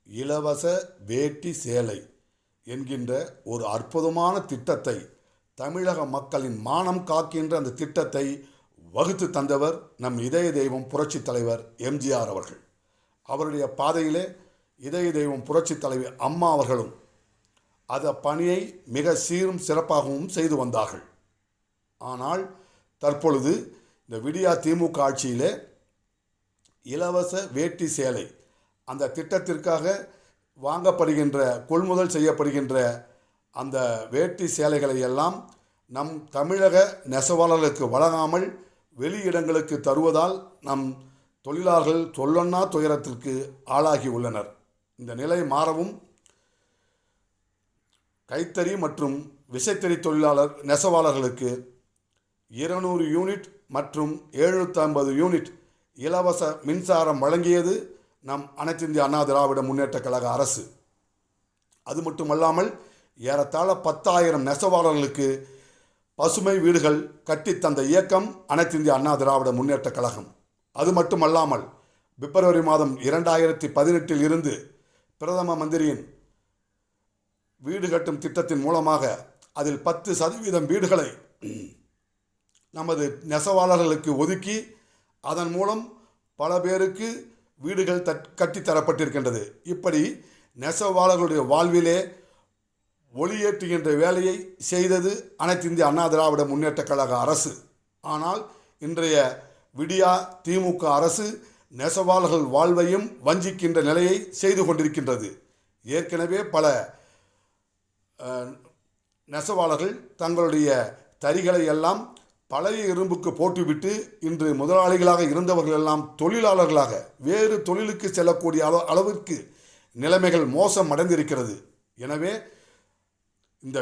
இலவச வேட்டி சேலை என்கின்ற ஒரு அற்புதமான திட்டத்தை, தமிழக மக்களின் மானம் காக்கின்ற அந்த திட்டத்தை வகுத்து தந்தவர் நம் இதய தெய்வம் புரட்சி தலைவர் எம்ஜிஆர் அவர்கள். அவருடைய பாதையிலே இதய தெய்வம் புரட்சி தலைவி அம்மா அவர்களும் அந்த பணியை மிக சீரும் சிறப்பாகவும் செய்து வந்தார்கள். ஆனால் தற்பொழுது இந்த விடியா திமுக ஆட்சியிலே இலவச வேட்டி சேலை அந்த திட்டத்திற்காக வாங்கப்படுகின்ற கொள்முதல் செய்யப்படுகின்ற அந்த வேட்டி சேலைகளை எல்லாம் நம் தமிழக நெசவாளர்களுக்கு வழங்காமல் வெளியிடங்களுக்கு தருவதால் நம் தொழிலாளர்கள் சொல்லொன்னா துயரத்திற்கு ஆளாகி உள்ளனர். இந்த நிலை மாறவும் கைத்தறி மற்றும் விசைத்தறி தொழிலாளர் நெசவாளர்களுக்கு 200 யூனிட் மற்றும் 750 யூனிட் இலவச மின்சாரம் வழங்கியது நம் அனைத்து இந்திய அண்ணா திராவிட முன்னேற்ற கழக அரசு. அது மட்டுமல்லாமல் ஏறத்தாழ 10,000 நெசவாளர்களுக்கு பசுமை வீடுகள் கட்டித்தந்த இயக்கம் அனைத்து இந்திய அண்ணா திராவிட முன்னேற்ற கழகம். அது மட்டுமல்லாமல் பிப்ரவரி மாதம் 2018 இருந்து பிரதம மந்திரியின் வீடு கட்டும் திட்டத்தின் மூலமாக அதில் 10% வீடுகளை நமது நெசவாளர்களுக்கு ஒதுக்கி அதன் மூலம் பல பேருக்கு வீடுகள் கட்டித்தரப்பட்டிருக்கின்றது. இப்படி நெசவாளர்களுடைய வாழ்விலே ஒளியேற்றுகின்ற வேலையை செய்தது அனைத்து இந்திய அண்ணா திராவிட முன்னேற்ற கழக அரசு. ஆனால் இன்றைய விடியா திமுக அரசு நெசவாளர்கள் வாழ்வையும் வஞ்சிக்கின்ற நிலையை செய்து கொண்டிருக்கின்றது. ஏற்கனவே பல நெசவாளர்கள் தங்களுடைய தறிகளை எல்லாம் பழைய இரும்புக்கு போட்டுவிட்டு இன்று முதலாளிகளாக இருந்தவர்கள் எல்லாம் தொழிலாளர்களாக வேறு தொழிலுக்கு செல்லக்கூடிய அளவிற்கு நிலைமைகள் மோசம் அடைந்திருக்கிறது. எனவே இந்த